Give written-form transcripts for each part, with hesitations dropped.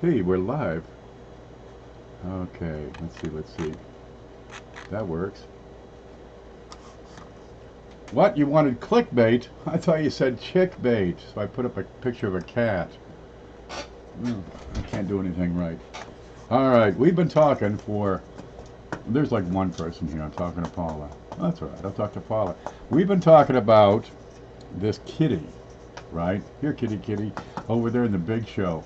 Hey, we're live. Okay, let's see. That works. What? You wanted clickbait? I thought you said chick bait. So I put up a picture of a cat. I can't do anything right. All right, we've been talking for. There's like one person here. I'm talking to Paula. That's all right. I'll talk to Paula. We've been talking about this kitty, right? Here, kitty, kitty, over there in the big show,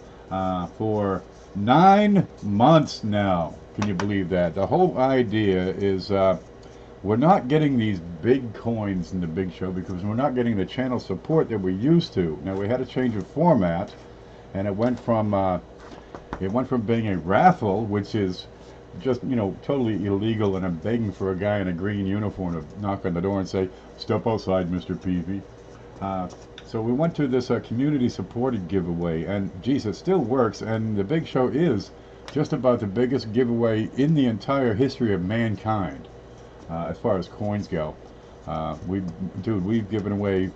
for 9 months now. Can you believe that? The whole idea is we're not getting these big coins in the big show because we're not getting the channel support that we used to. Now we had a change of format, and it went from being a raffle, which is just totally illegal, and I'm begging for a guy in a green uniform to knock on the door and say, "Step outside, Mr. Peavy." So we went to this community supported giveaway, and geez, it still works, and the big show is just about the biggest giveaway in the entire history of mankind, as far as coins go. We've given away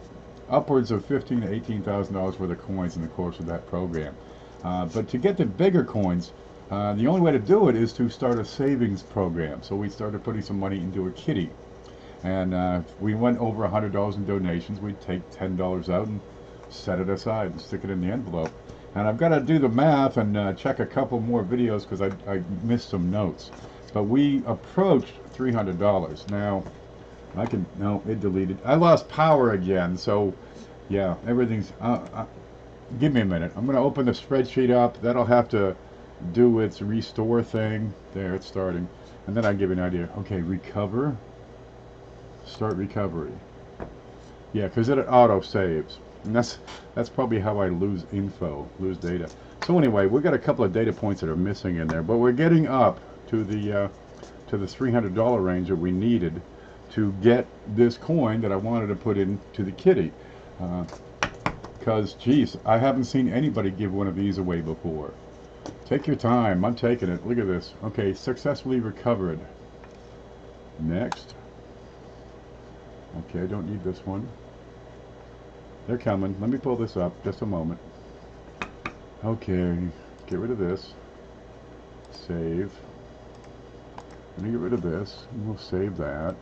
upwards of $15,000 to $18,000 worth of coins in the course of that program. But to get the bigger coins, the only way to do it is to start a savings program. So we started putting some money into a kitty. And we went over $100 in donations. We'd take $10 out and set it aside and stick it in the envelope. And I've got to do the math and check a couple more videos because I missed some notes. But we approached $300. Now, no, it deleted. I lost power again. So, yeah, everything's, give me a minute. I'm going to open the spreadsheet up. That'll have to do its restore thing. There, it's starting. And then I'll give you an idea. Okay, recover. Start recovery. Yeah, because it auto saves, and that's probably how I lose data. So anyway, we've got a couple of data points that are missing in there, but we're getting up to the $300 range that we needed to get this coin that I wanted to put into the kitty. Because geez, I haven't seen anybody give one of these away before. Take your time. I'm taking it. Look at this. Okay, successfully recovered. Next. Okay, I don't need this one. They're coming. Let me pull this up. Just a moment. Okay, get rid of this. Save. Let me get rid of this. We'll save that.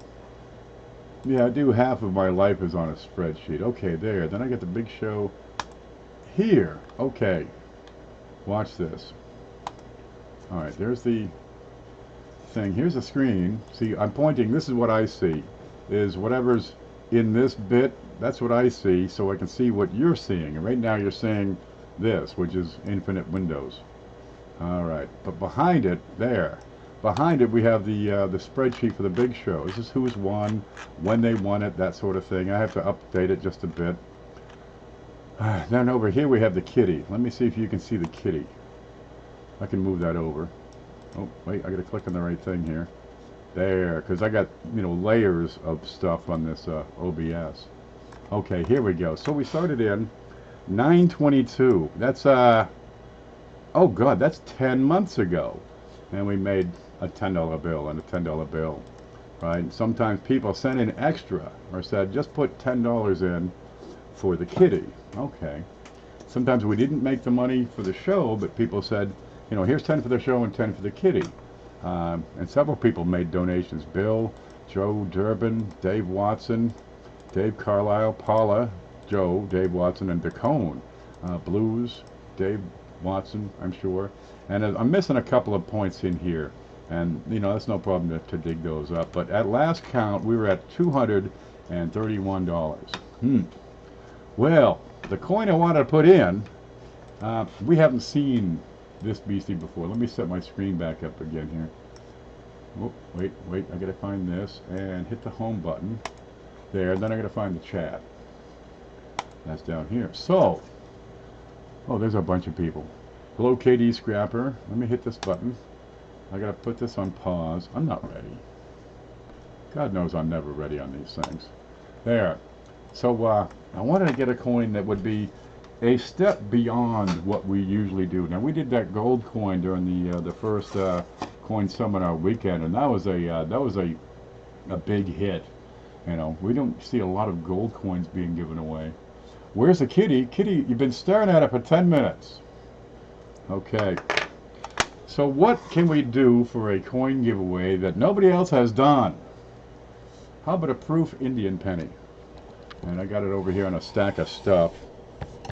Yeah, I do half of my life is on a spreadsheet. Okay, there. Then I get the big show here. Okay. Watch this. Alright, there's the thing. Here's the screen. See, I'm pointing. This is what I see. Is whatever's in this bit, that's what I see, so I can see what you're seeing. And right now you're seeing this, which is infinite windows. Alright, but behind it, behind it we have the spreadsheet for the big show. This is who's won, when they won it, that sort of thing. I have to update it just a bit. Then over here we have the kitty. Let me see if you can see the kitty. I can move that over. Oh, wait, I gotta click on the right thing here. There, because I got, layers of stuff on this OBS. Okay, here we go. So we started in 9/22. That's, oh God, that's 10 months ago. And we made a $10 bill and a $10 bill, right? Sometimes people sent in extra or said, just put $10 in for the kitty. Okay. Sometimes we didn't make the money for the show, but people said, here's 10 for the show and 10 for the kitty. And several people made donations. Bill, Joe Durbin, Dave Watson, Dave Carlisle, Paula, Joe, Dave Watson, and DeCone. Blues, Dave Watson, I'm sure. And I'm missing a couple of points in here. And, that's no problem to dig those up. But at last count, we were at $231. Well, the coin I wanted to put in, we haven't seen this beastie before. Let me set my screen back up again here. Oh, wait, I gotta find this and hit the home button. There, then I gotta find the chat. That's down here. So, oh, there's a bunch of people. Hello, KD Scrapper. Let me hit this button. I gotta put this on pause. I'm not ready. God knows I'm never ready on these things. There. So, I wanted to get a coin that would be a step beyond what we usually do. Now we did that gold coin during the first coin seminar weekend, and that was a big hit. We don't see a lot of gold coins being given away. Where's the kitty? Kitty, you've been staring at it for 10 minutes. Okay. So what can we do for a coin giveaway that nobody else has done? How about a proof Indian penny? And I got it over here on a stack of stuff.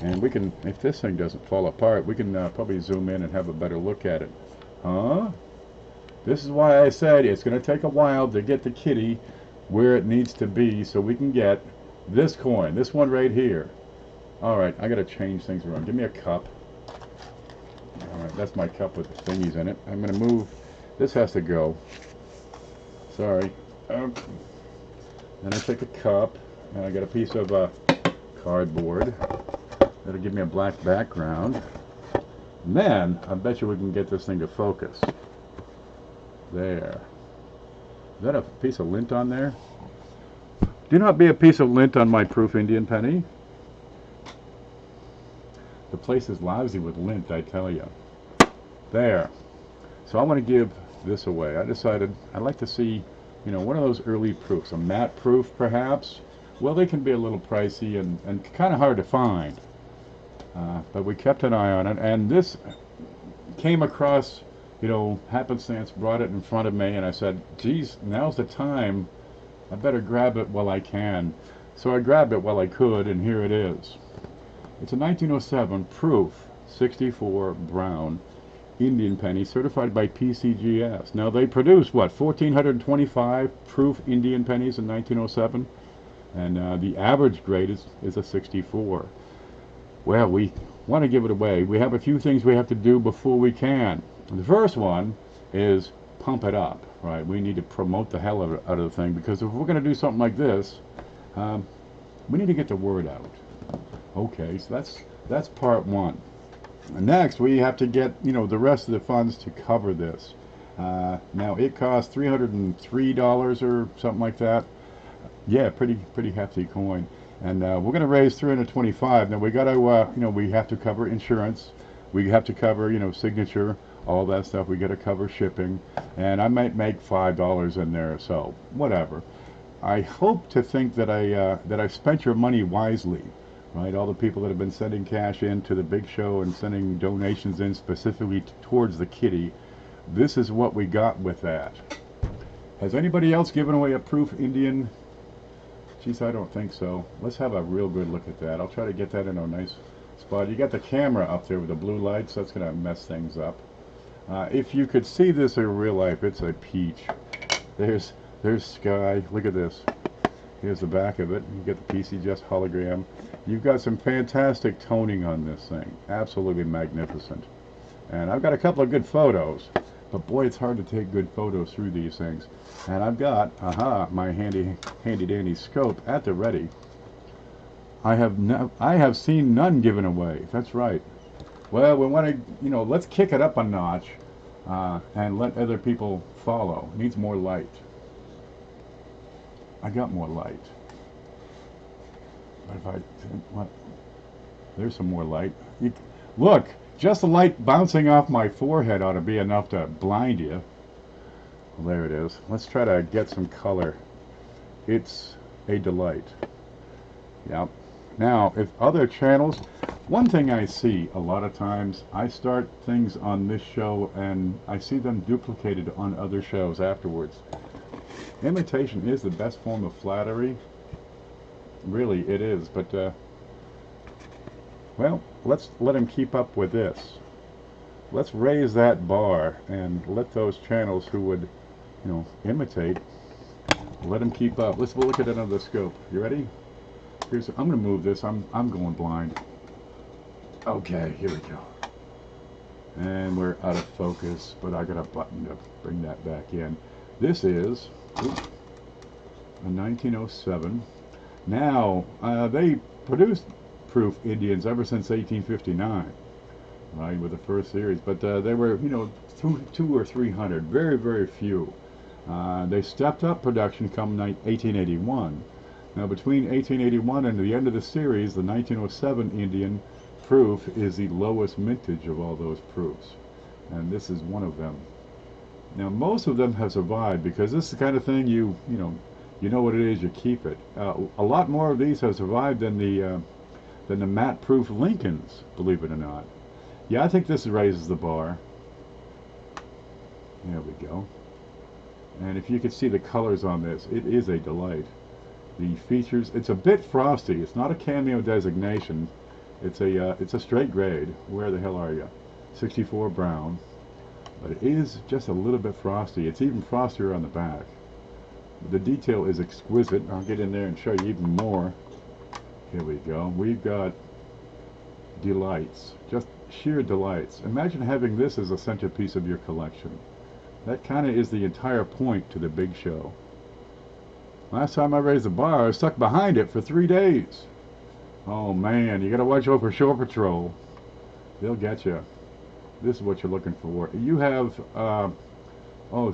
And we can, if this thing doesn't fall apart, we can probably zoom in and have a better look at it. Huh? This is why I said it's going to take a while to get the kitty where it needs to be so we can get this coin, this one right here. Alright, I got to change things around. Give me a cup. Alright, that's my cup with the thingies in it. I'm going to move, this has to go. Sorry. Then I take a cup, and I got a piece of cardboard. That'll give me a black background. And then, I bet you we can get this thing to focus. There. Is that a piece of lint on there? Do not be a piece of lint on my proof Indian penny. The place is lousy with lint, I tell you. There. So I want to give this away. I decided I'd like to see, you know, one of those early proofs. A matte proof, perhaps. Well, they can be a little pricey and kind of hard to find. But we kept an eye on it, and this came across, you know, happenstance, brought it in front of me, and I said, geez, now's the time. I better grab it while I can. So I grabbed it while I could, and here it is. It's a 1907 proof 64 brown Indian penny certified by PCGS. Now they produced, what, 1,425 proof Indian pennies in 1907? And the average grade is a 64. Well, we want to give it away. We have a few things we have to do before we can. The first one is pump it up, right? We need to promote the hell out of the thing, because if we're going to do something like this, we need to get the word out. Okay, so that's part one. And next, we have to get, you know, the rest of the funds to cover this. Now it costs $303 or something like that. Yeah, pretty hefty coin. And we're going to raise $325. Now we got to, you know, we have to cover insurance. We have to cover, you know, signature, all that stuff. We got to cover shipping, and I might make $5 in there, so whatever. I hope to think that I spent your money wisely, right? All the people that have been sending cash in to the big show and sending donations in specifically towards the kitty. This is what we got with that. Has anybody else given away a proof Indian? Geez, I don't think so. Let's have a real good look at that. I'll try to get that in a nice spot. You got the camera up there with the blue lights. That's going to mess things up. If you could see this in real life, it's a peach. There's sky. Look at this. Here's the back of it. You get the PCGS hologram. You've got some fantastic toning on this thing. Absolutely magnificent. And I've got a couple of good photos. But boy, it's hard to take good photos through these things. And I've got, my handy dandy scope at the ready. I have seen none given away. That's right. Well, we want to, you know, let's kick it up a notch and let other people follow. It needs more light. I got more light. But if what? There's some more light. Look, just the light bouncing off my forehead ought to be enough to blind you. Well, there it is. Let's try to get some color. It's a delight. Yep. Now, if other channels, one thing I see a lot of times, I start things on this show and I see them duplicated on other shows afterwards. Imitation is the best form of flattery. Really, it is. But, well, let's let him keep up with this. Let's raise that bar and let those channels who would, you know, imitate, let them keep up. Let's look at another scope. You ready? I'm going to move this. I'm going blind. Okay, here we go. And we're out of focus, but I got a button to bring that back in. This is a 1907. Now, they produced proof Indians ever since 1859, right, with the first series. But they were, you know, 200 or 300, very, very few. They stepped up production come 1881. Now, between 1881 and the end of the series, the 1907 Indian proof is the lowest mintage of all those proofs, and this is one of them. Now, most of them have survived because this is the kind of thing you know what it is, you keep it. A lot more of these have survived than the matte proof Lincolns, believe it or not. Yeah, I think this raises the bar. There we go. And if you can see the colors on this, it is a delight. The features, it's a bit frosty. It's not a cameo designation. It's a straight grade. Where the hell are you? 64 brown. But it is just a little bit frosty. It's even frostier on the back. The detail is exquisite. I'll get in there and show you even more. Here we go. We've got delights. Just sheer delights. Imagine having this as a centerpiece of your collection. That kind of is the entire point to the big show. Last time I raised the bar, I was stuck behind it for 3 days. Oh man, you gotta watch out for Shore Patrol. They'll get you. This is what you're looking for. You have,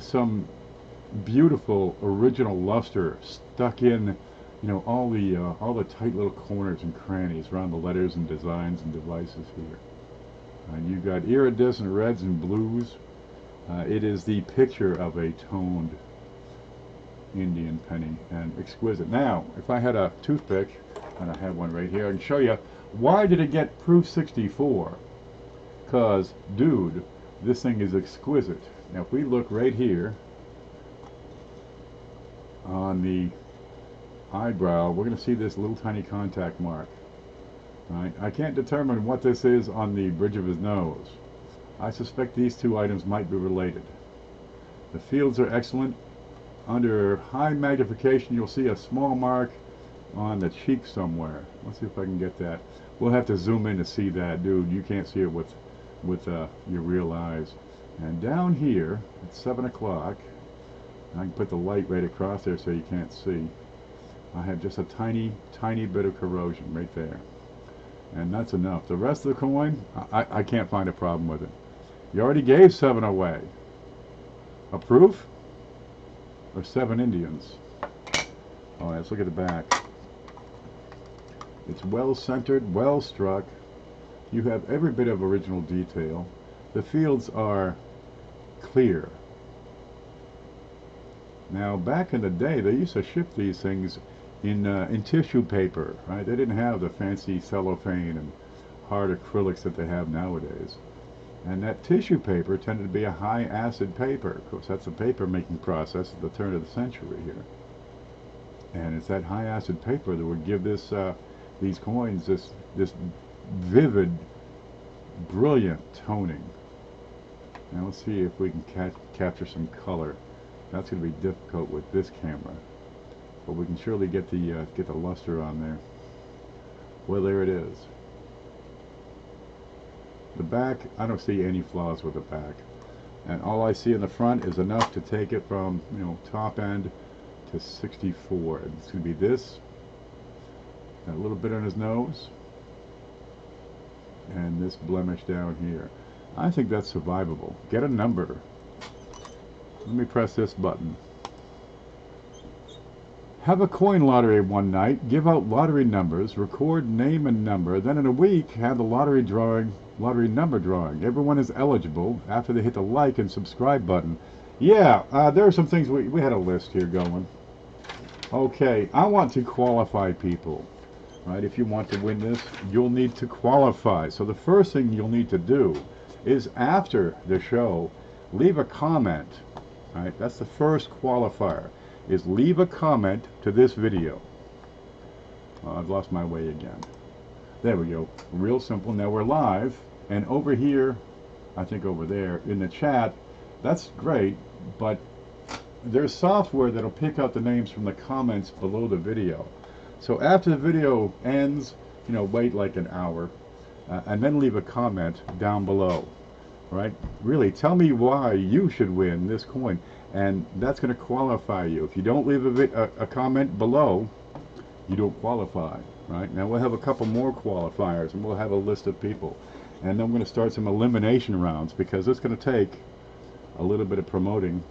some beautiful original luster stuck in, all the tight little corners and crannies around the letters and designs and devices here. And you've got iridescent reds and blues. It is the picture of a toned Indian penny, and exquisite. Now, if I had a toothpick, and I have one right here, I can show you why did it get proof 64? Because, dude, this thing is exquisite. Now, if we look right here on the eyebrow, we're going to see this little tiny contact mark. Right? I can't determine what this is on the bridge of his nose. I suspect these two items might be related. The fields are excellent. Under high magnification, you'll see a small mark on the cheek somewhere. Let's see if I can get that. We'll have to zoom in to see that, dude. You can't see it with your real eyes. And down here, at 7 o'clock, I can put the light right across there so you can't see. I have just a tiny, tiny bit of corrosion right there. And that's enough. The rest of the coin, I can't find a problem with it. You already gave 7 away. A proof? Or 7 Indians? Oh, let's look at the back. It's well centered, well struck. You have every bit of original detail. The fields are clear. Now, back in the day, they used to ship these things in tissue paper, right? They didn't have the fancy cellophane and hard acrylics that they have nowadays. And that tissue paper tended to be a high acid paper. Of course, that's the paper making process at the turn of the century here. And it's that high acid paper that would give these coins this vivid, brilliant toning. Now let's see if we can capture some color. That's going to be difficult with this camera, but we can surely get the luster on there. Well, there it is. The back, I don't see any flaws with the back, and all I see in the front is enough to take it from top end to 64. It's going to be this, a little bit on his nose, and this blemish down here. I think that's survivable. Get a number. Let me press this button. Have a coin lottery one night, give out lottery numbers, record name and number, then in a week have the lottery number drawing. Everyone is eligible after they hit the like and subscribe button. Yeah, there are some things we had a list here going. Okay, I want to qualify people. Right, if you want to win this, you'll need to qualify. So the first thing you'll need to do is after the show, leave a comment. Right, that's the first qualifier. Is leave a comment to this video. I've lost my way again. There we go. Real simple. Now we're live, and over here, I think over there in the chat, that's great, but there's software that'll pick out the names from the comments below the video. So after the video ends, wait like an hour, and then leave a comment down below. Right? Really, tell me why you should win this coin, and that's going to qualify you. If you don't leave a comment below, you don't qualify. Right? Now we'll have a couple more qualifiers, and we'll have a list of people, and then we're going to start some elimination rounds, because it's going to take a little bit of promoting.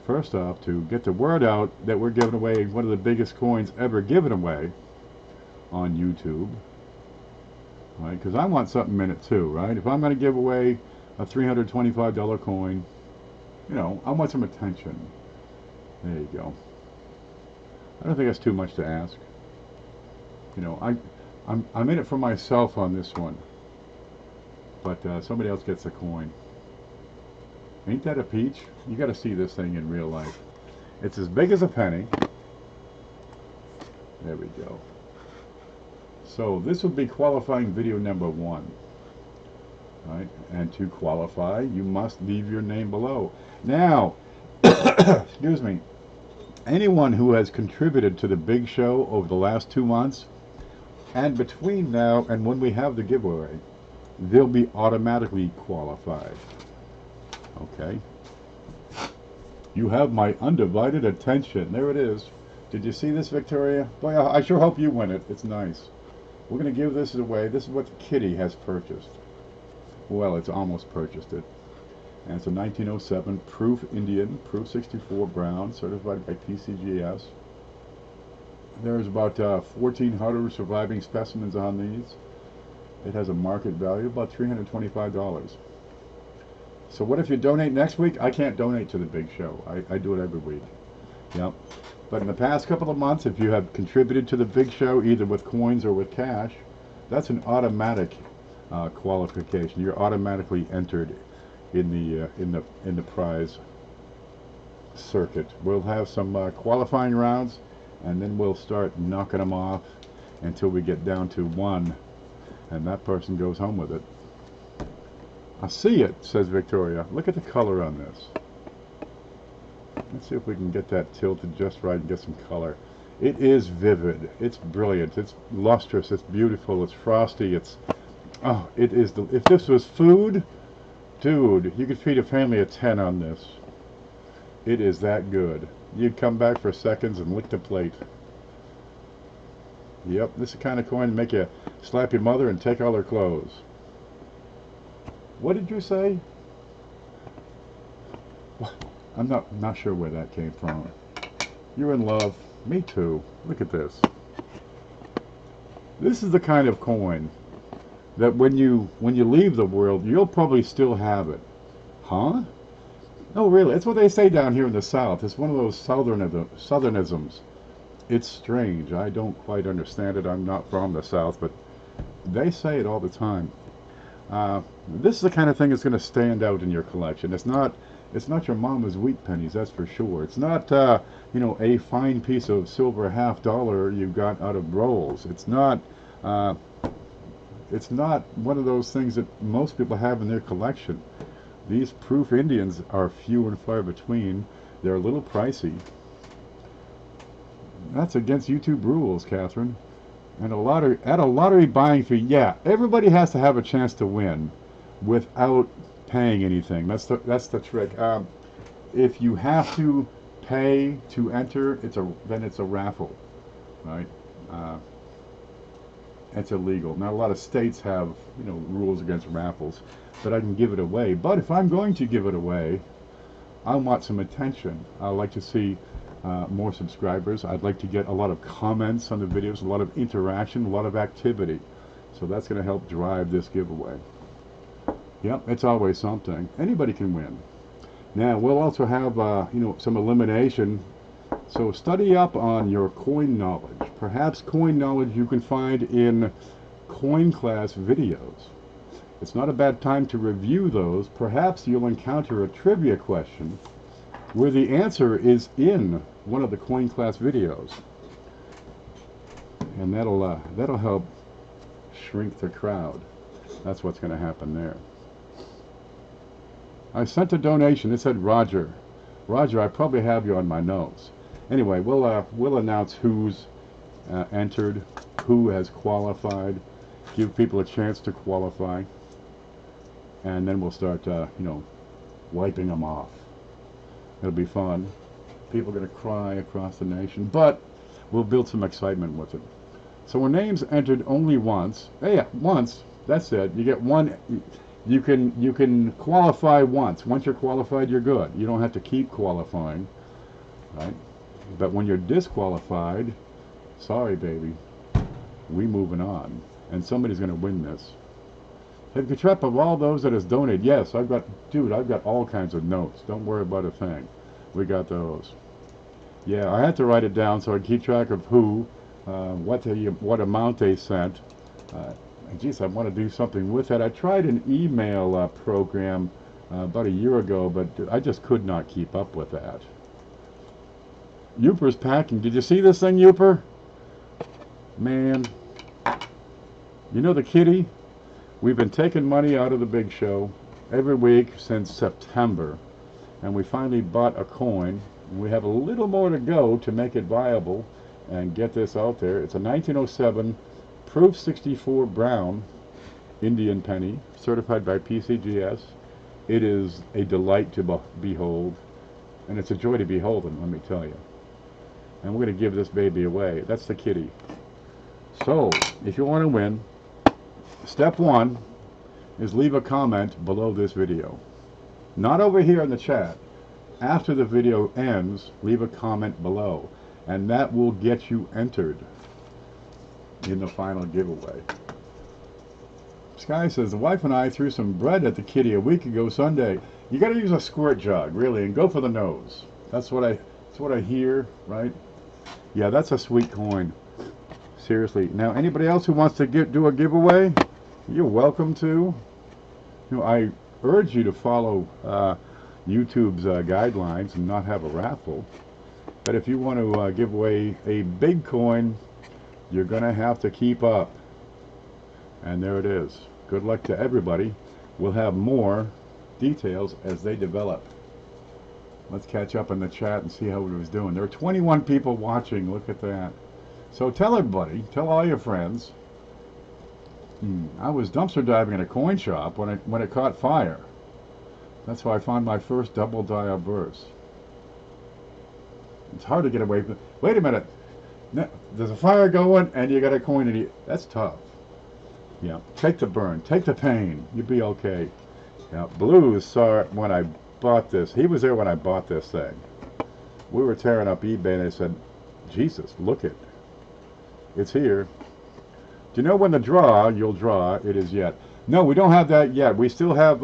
First off, to get the word out that we're giving away one of the biggest coins ever given away on YouTube. Right, because I want something in it too, right? If I'm going to give away a $325 coin, I want some attention. There you go. I don't think that's too much to ask. I'm in it for myself on this one. but somebody else gets a coin. Ain't that a peach? You got to see this thing in real life. It's as big as a penny. There we go. So this would be qualifying video number 1. Right? And to qualify, you must leave your name below. Now, excuse me, anyone who has contributed to the big show over the last 2 months, and between now and when we have the giveaway, they'll be automatically qualified. Okay? You have my undivided attention. There it is. Did you see this, Victoria? Boy, I sure hope you win it. It's nice. We're going to give this away. This is what Kitty has purchased. Well, it's almost purchased it. And it's a 1907 Proof Indian, Proof 64 Brown, certified by PCGS. There's about 1,400 surviving specimens on these. It has a market value of about $325. So what if you donate next week? I can't donate to the big show. I do it every week. Yep. But in the past couple of months, if you have contributed to the big show, either with coins or with cash, that's an automatic qualification. You're automatically entered in the prize circuit. We'll have some qualifying rounds, and then we'll start knocking them off until we get down to 1, and that person goes home with it. I see it, says Victoria. Look at the color on this. Let's see if we can get that tilted just right and get some color. It is vivid. It's brilliant. It's lustrous. It's beautiful. It's frosty. It's, oh, it is. If this was food, dude, you could feed a family of 10 on this. It is that good. You'd come back for seconds and lick the plate. Yep, this is the kind of coin to make you slap your mother and take all her clothes. What did you say? I'm not sure where that came from. You're in love. Me too. Look at this. This is the kind of coin that when you leave the world, you'll probably still have it. Huh? Oh, really? That's what they say down here in the South. It's one of those southernisms. It's strange. I don't quite understand it. I'm not from the South, but they say it all the time. This is the kind of thing that's going to stand out in your collection. It's not your mama's wheat pennies, that's for sure. It's not you know, a fine piece of silver $half you got out of rolls. It's not one of those things that most people have in their collection. These Proof Indians are few and far between. They're a little pricey. That's against YouTube rules, Catherine. And at a lottery buying fee, yeah, everybody has to have a chance to win without paying anything. That's the trick. If you have to pay to enter, then it's a raffle, right? It's illegal. Now a lot of states have, you know, rules against raffles, but I can give it away. But if I'm going to give it away, I want some attention. I like to see more subscribers. I'd like to get a lot of comments on the videos, a lot of interaction, a lot of activity. So that's going to help drive this giveaway. Yep, it's always something. Anybody can win. Now we'll also have you know, some elimination. So study up on your coin knowledge. Perhaps coin knowledge you can find in coin class videos. It's not a bad time to review those. Perhaps you'll encounter a trivia question where the answer is in one of the coin class videos, and that'll help shrink the crowd. That's what's going to happen there. I sent a donation. It said Roger. Roger, I probably have you on my notes. Anyway, we'll announce who's entered, who has qualified, give people a chance to qualify, and then we'll start you know, wiping them off. It'll be fun. People are going to cry across the nation, but we'll build some excitement with it. So when names entered only once, yeah, once, that's it. You get one. You can qualify once. Once you're qualified, you're good. You don't have to keep qualifying, right? But when you're disqualified, sorry, baby, we moving on, and somebody's going to win this. Have you kept track of all those that has donated? Yes, I've got all kinds of notes. Don't worry about a thing. We got those. Yeah, I had to write it down so I keep track of who, what amount they sent, geez, I want to do something with that. I tried an email program about a year ago, but I just could not keep up with that. Uper's packing. Did you see this thing, Uper? Man, you know the kitty? We've been taking money out of the big show every week since September, and we finally bought a coin. We have a little more to go to make it viable and get this out there. It's a 1907 Proof 64 Brown Indian penny, certified by PCGS. It is a delight to behold, and it's a joy to behold them, let me tell you. And we're going to give this baby away. That's the kitty. So, if you want to win, step one is leave a comment below this video. Not over here in the chat. After the video ends, leave a comment below, and that will get you entered in the final giveaway. Sky says, the wife and I threw some bread at the kitty a week ago Sunday. You got to use a squirt jug, really, and go for the nose. That's what I hear, right? Yeah, that's a sweet coin. Seriously. Now, anybody else who wants to do a giveaway, you're welcome to. You know, I urge you to follow YouTube's guidelines and not have a raffle. But if you want to give away a big coin, you're going to have to keep up. And there it is. Good luck to everybody. We'll have more details as they develop. Let's catch up in the chat and see how it was doing. There are 21 people watching. Look at that. So tell everybody, tell all your friends. I was dumpster diving in a coin shop when it caught fire. That's how I found my first double die burst. It's hard to get away from. Wait a minute. There's a fire going and you got a coin in it. That's tough. Yeah. Take the burn. Take the pain. You'll be okay. Yeah. Blues saw it when I bought this. He was there when I bought this thing. We were tearing up eBay and I said, Jesus, look it. It's here. Do you know when you'll draw, it is yet. No, we don't have that yet. We still have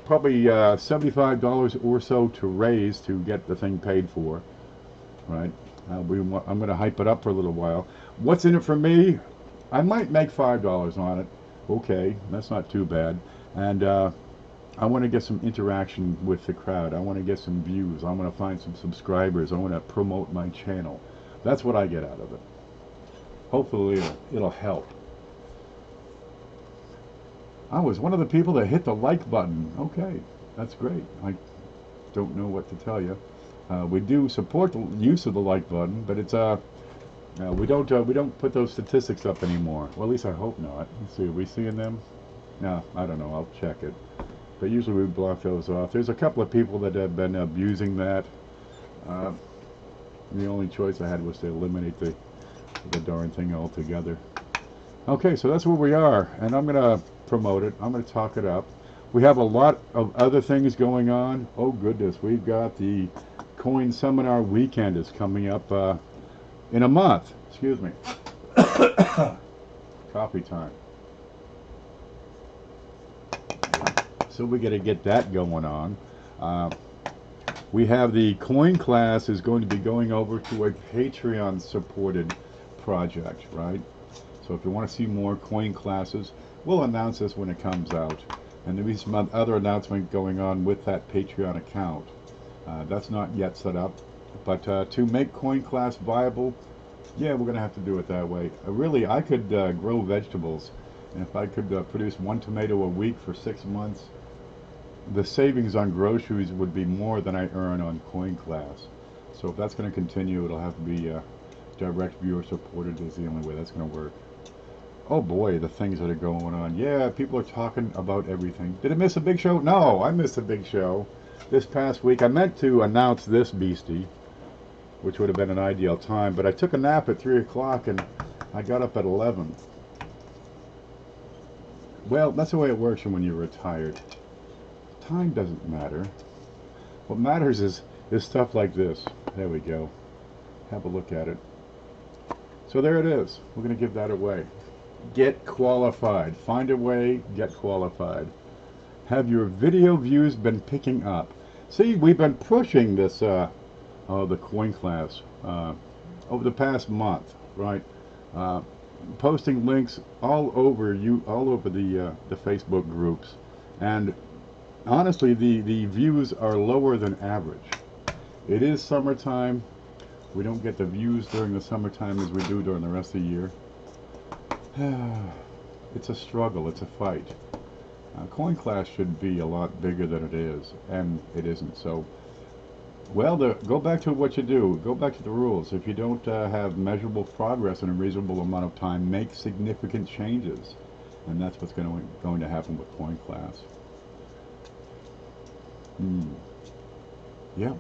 probably $75 or so to raise to get the thing paid for. Right? I'm going to hype it up for a little while. What's in it for me? I might make $5 on it. Okay, that's not too bad. And I want to get some interaction with the crowd. I want to get some views. I want to find some subscribers. I want to promote my channel. That's what I get out of it. Hopefully it'll help. I was one of the people that hit the like button. Okay, that's great. I don't know what to tell you. We do support the use of the like button, but it's we don't put those statistics up anymore. Well, at least I hope not. Let's see, are we seeing them? No, I don't know. I'll check it. But usually we block those off. There's a couple of people that have been abusing that. The only choice I had was to eliminate the darn thing altogether. Okay, so that's where we are, and I'm gonna promote it. I'm gonna talk it up. We have a lot of other things going on. Oh goodness, we've got the Coin Seminar Weekend is coming up in a month. Excuse me. Coffee time. So we got to get that going on. We have the coin class is going to be going over to a Patreon supported project, right? So if you want to see more coin classes, we'll announce this when it comes out. And there'll be some other announcement going on with that Patreon account. That's not yet set up, but to make coin class viable, yeah, we're going to have to do it that way. Really, I could grow vegetables, and if I could produce 1 tomato a week for 6 months, the savings on groceries would be more than I earn on coin class. So if that's going to continue, it'll have to be direct viewer supported is the only way that's going to work. Oh boy, the things that are going on. Yeah, people are talking about everything. Did I miss a big show? No, I missed a big show this past week. I meant to announce this beastie, which would have been an ideal time, but I took a nap at 3 o'clock and I got up at 11. Well, that's the way it works when you're retired. Time doesn't matter. What matters is stuff like this. There we go. Have a look at it. So there it is. We're going to give that away. Get qualified. Find a way, get qualified. Have your video views been picking up? See, we've been pushing this, the coin class over the past month, right? posting links all over the Facebook groups, and honestly, the views are lower than average. It is summertime. We don't get the views during the summertime as we do during the rest of the year. It's a struggle. It's a fight. Coin Class should be a lot bigger than it is, and it isn't. So, well, go back to what you do. Go back to the rules. If you don't have measurable progress in a reasonable amount of time, make significant changes, and that's what's going to happen with Coin Class. Yeah.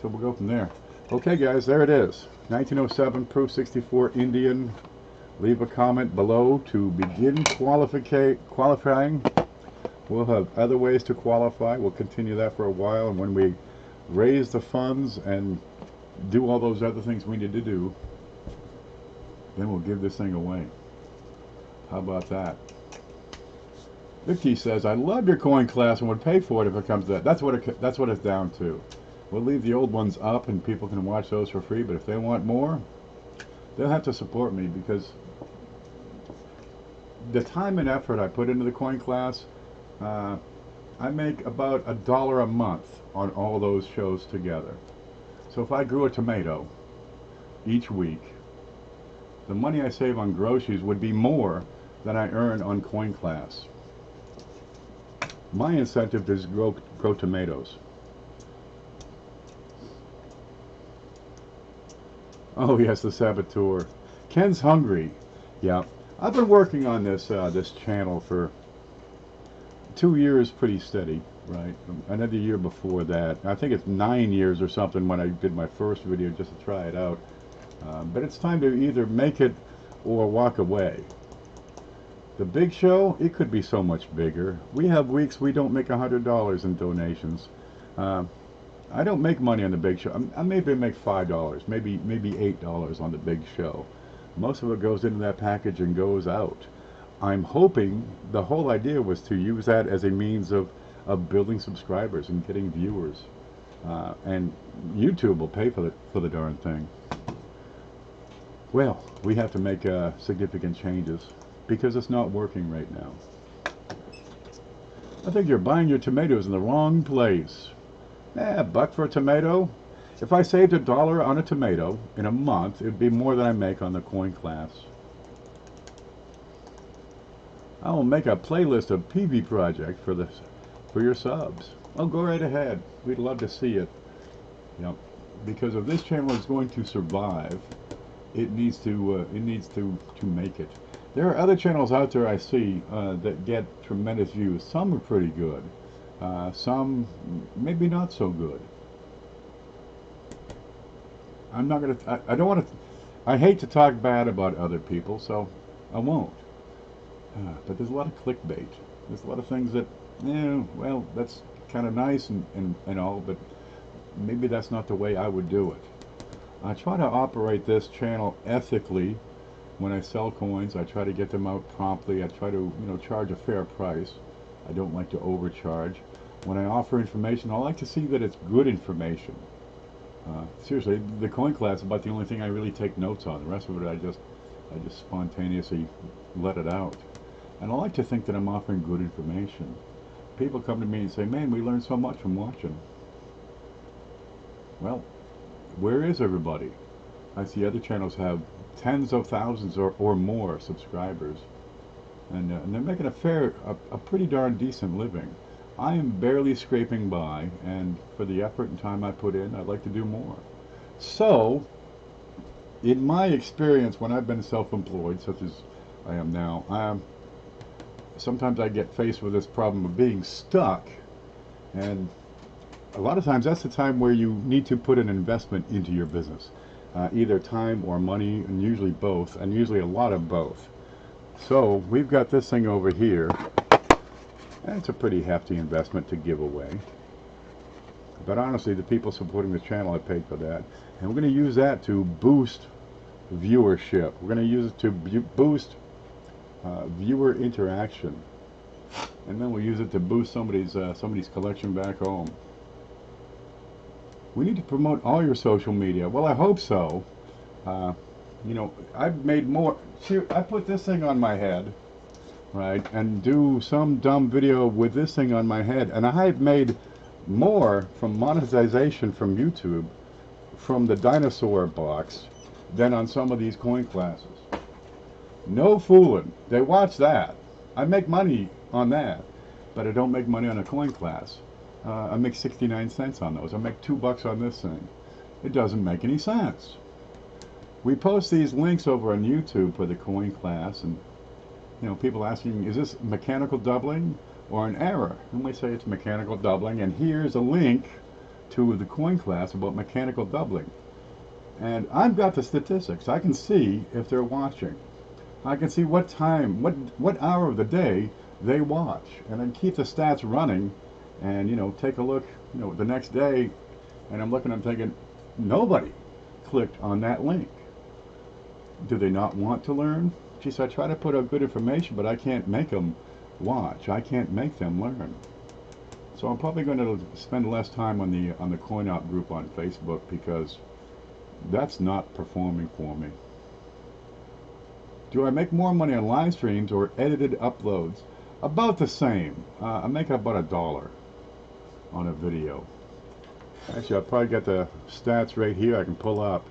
So we'll go from there. Okay, guys, there it is. 1907 Proof 64 Indian. Leave a comment below to begin qualifying. We'll have other ways to qualify. We'll continue that for a while, and when we raise the funds and do all those other things we need to do, then we'll give this thing away. How about that? Vicky says, I love your Coin Class and would pay for it if it comes to that. That's what it's down to. We'll leave the old ones up and people can watch those for free, but if they want more, they'll have to support me, because the time and effort I put into the Coin Class, I make about $1 a month on all those shows together. So if I grew a tomato each week, the money I save on groceries would be more than I earn on Coin Class. My incentive is grow tomatoes. Oh yes, the saboteur. Ken's hungry. Yeah, I've been working on this this channel for 2 years, pretty steady, right? Another year before that. I think it's 9 years or something when I did my first video just to try it out. But it's time to either make it or walk away. The big show, it could be so much bigger. We have weeks we don't make $100 in donations. I don't make money on the big show. I maybe make $5, maybe $8 on the big show. Most of it goes into that package and goes out. I'm hoping the whole idea was to use that as a means of building subscribers and getting viewers. And YouTube will pay for the darn thing. Well, we have to make significant changes because it's not working right now. I think you're buying your tomatoes in the wrong place. $1 for a tomato. If I saved $1 on a tomato in a month, it'd be more than I make on the Coin Class. I will make a playlist of PV project for your subs. Oh, go right ahead. We'd love to see it. Yep. Because if this channel is going to survive, it needs to make it. There are other channels out there I see that get tremendous views. Some are pretty good. Some maybe not so good. I'm not gonna. I don't want to. I hate to talk bad about other people, so I won't. But there's a lot of clickbait. There's a lot of things that, well, that's kind of nice and all, but maybe that's not the way I would do it. I try to operate this channel ethically. When I sell coins, I try to get them out promptly. I try to, charge a fair price. I don't like to overcharge. When I offer information, I like to see that it's good information. Seriously, the Coin Class is about the only thing I really take notes on. The rest of it, I just spontaneously let it out. And I like to think that I'm offering good information. People come to me and say, man, we learned so much from watching. Well, where is everybody? I see other channels have tens of thousands or more subscribers, and they're making a pretty darn decent living. I am barely scraping by, and for the effort and time I put in, I'd like to do more. So, in my experience, when I've been self-employed, such as I am now, sometimes I get faced with this problem of being stuck, and a lot of times that's the time where you need to put an investment into your business. Either time or money, and usually both, and usually a lot of both. So we've got this thing over here, and it's a pretty hefty investment to give away. But honestly, the people supporting the channel have paid for that, and we're going to use that to boost viewership. We're going to use it to boost viewer interaction, and then we'll use it to boost somebody's collection back home. We need to promote all your social media. Well, I hope so. You know, I've made more. See, I put this thing on my head, right, and do some dumb video with this thing on my head, and I've made more from monetization from YouTube, from the dinosaur box, than on some of these coin classes. No fooling. They watch that. I make money on that, but I don't make money on a coin class. I make 69 cents on those. I make $2 on this thing. It doesn't make any sense. We post these links over on YouTube for the coin class, and you know, people asking, is this mechanical doubling or an error? And we say it's mechanical doubling, and here's a link to the coin class about mechanical doubling. And I've got the statistics. I can see if they're watching. I can see what time, what hour of the day they watch, and then keep the stats running. And you know, take a look, you know, the next day, and I'm looking, I'm thinking, nobody clicked on that link. Do they not want to learn? Geez, I try to put out good information, but I can't make them watch. I can't make them learn. So I'm probably going to spend less time on the Coin Op group on Facebook, because that's not performing for me. Do I make more money on live streams or edited uploads? About the same. I make about $1 on a video. Actually, I'll probably get the stats right here. I can pull up.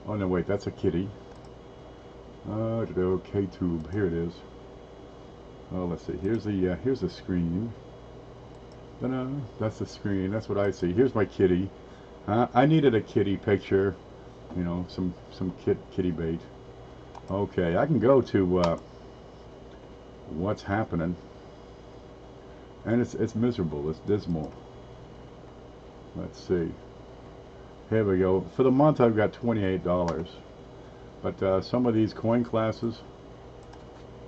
Oh no, wait, that's a kitty. K-tube. Here it is. Oh, let's see. Here's the screen. Ta-da! That's the screen. That's what I see. Here's my kitty. I needed a kitty picture. You know, some kitty bait. Okay, I can go to what's happening, and it's miserable. It's dismal. Let's see. Here we go. For the month, I've got $28. But some of these coin classes,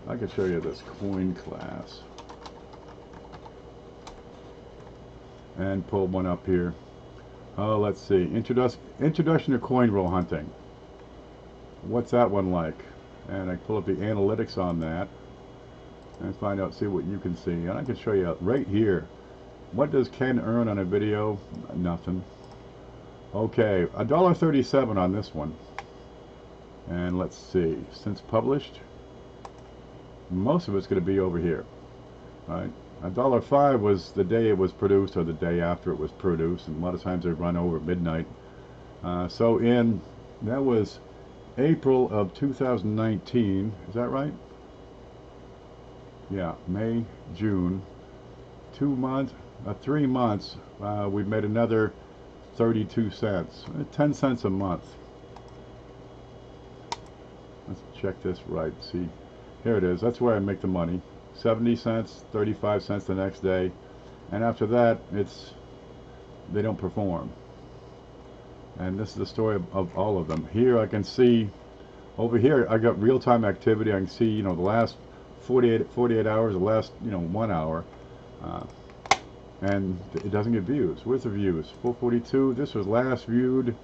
I can show you this coin class, and pull one up here. Oh, let's see. Introduction to coin roll hunting. What's that one like? And I pull up the analytics on that and find out, see what you can see. And I can show you right here. What does Ken earn on a video? Nothing. Okay, $1.37 on this one. And let's see, since published, most of it's going to be over here, right? $1.05 was the day it was produced, or the day after it was produced, and a lot of times they run over midnight. So that was April of 2019, is that right? Yeah, May, June, 2 months, 3 months, we've made another 32 cents, 10 cents a month. Let's check this right, see, here it is, that's where I make the money. 70 cents, 35 cents the next day, and after that, they don't perform. And this is the story of all of them. Here I can see, over here I got real-time activity. I can see, you know, the last 48 hours, the last, you know, 1 hour, and it doesn't get views. Where's the views? 442. This was last viewed,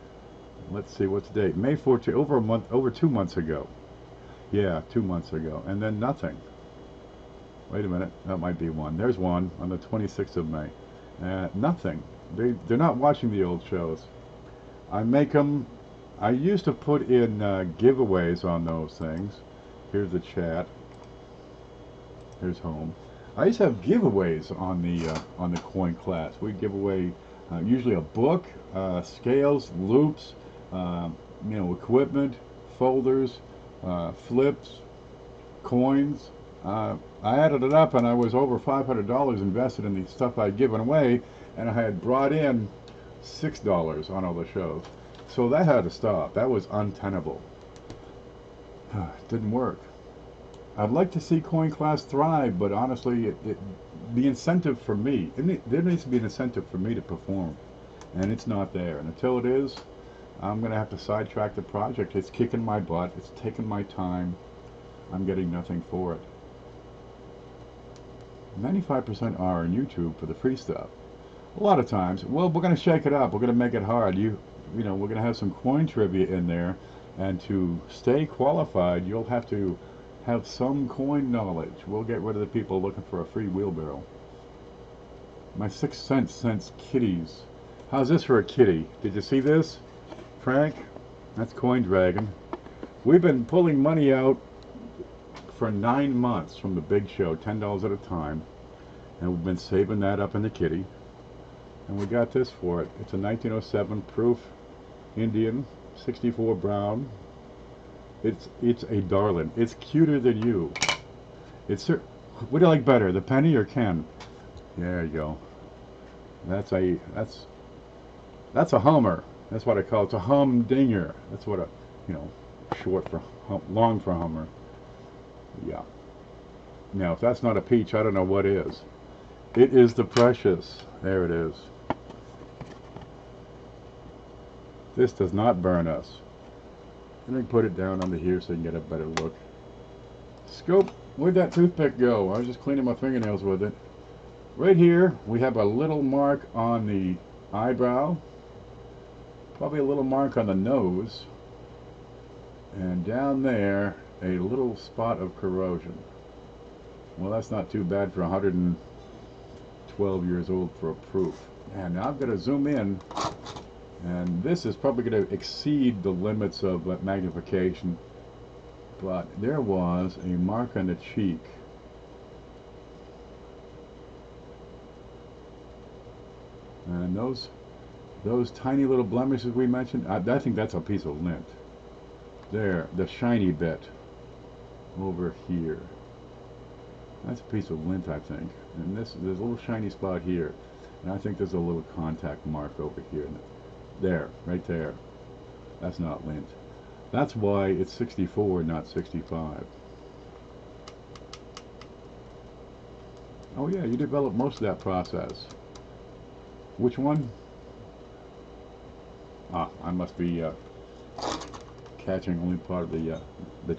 let's see, what's the date? May 14, over 2 months ago. Yeah, 2 months ago, and then nothing. Wait a minute, that might be one. There's one on the 26th of May. Nothing. They're not watching the old shows. I make them. I used to put in giveaways on those things. Here's the chat. Here's home. I used to have giveaways on the coin class. We'd give away usually a book, scales, loops, you know, equipment, folders, flips, coins. I added it up, and I was over $500 invested in the stuff I'd given away, and I had brought in $6 on all the shows. So that had to stop. That was untenable. It didn't work. I'd like to see coin class thrive, but honestly, the incentive for me, there needs to be an incentive for me to perform, and it's not there. And until it is, I'm going to have to sidetrack the project. It's kicking my butt. It's taking my time. I'm getting nothing for it. 95% are on YouTube for the free stuff. A lot of times, well, we're going to shake it up. We're going to make it hard. You know, we're going to have some coin trivia in there, and to stay qualified, you'll have to have some coin knowledge. We'll get rid of the people looking for a free wheelbarrow. My 6 cents kitties. How's this for a kitty? Did you see this, Frank? That's Coin Dragon. We've been pulling money out for 9 months from the big show, $10 at a time, and we've been saving that up in the kitty, and we got this for it. It's a 1907 proof Indian, 64 brown. It's a darling. It's cuter than you. What do you like better, the penny or Ken? There you go. That's a Hummer. That's what I call it. It's a humdinger. That's what short for long for Hummer. Yeah. Now, if that's not a peach, I don't know what is. It is the precious. There it is. This does not burn us. Let me put it down under here so you can get a better look. Scope, where'd that toothpick go? I was just cleaning my fingernails with it. Right here, we have a little mark on the eyebrow. Probably a little mark on the nose. And down there, a little spot of corrosion. Well, that's not too bad for 112 years old for a proof. And now I've got to zoom in, and this is probably going to exceed the limits of magnification, but there was a mark on the cheek. And those tiny little blemishes we mentioned, I think that's a piece of lint. There, the shiny bit over here. That's a piece of lint, I think. And there's a little shiny spot here. And I think there's a little contact mark over here. There, right there. That's not lint. That's why it's 64, not 65. Oh yeah, you developed most of that process. Which one? Ah, I must be catching only part of the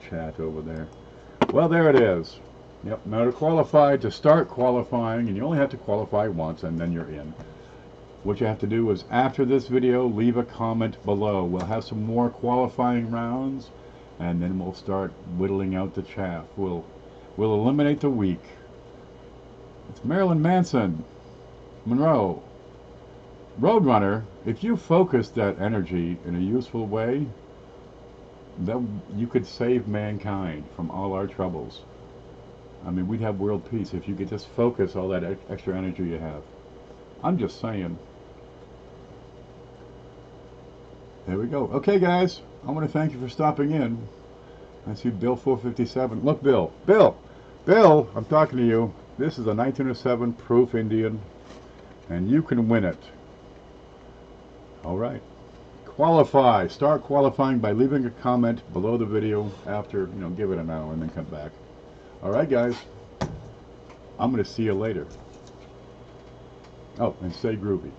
chat over there. Well, there it is. Yep. Now to start qualifying, and you only have to qualify once, and then you're in. What you have to do is, after this video, leave a comment below. We'll have some more qualifying rounds, and then we'll start whittling out the chaff. We'll eliminate the weak. It's Marilyn Manson, Monroe. Roadrunner, if you focus that energy in a useful way, then you could save mankind from all our troubles. I mean, we'd have world peace if you could just focus all that extra energy you have. I'm just saying. There we go. Okay, guys, I want to thank you for stopping in. I see Bill 457. Look, Bill, I'm talking to you. This is a 1907 proof Indian, and you can win it. All right. Qualify. Start qualifying by leaving a comment below the video after, give it an hour and then come back. All right, guys. I'm going to see you later. Oh, and stay groovy.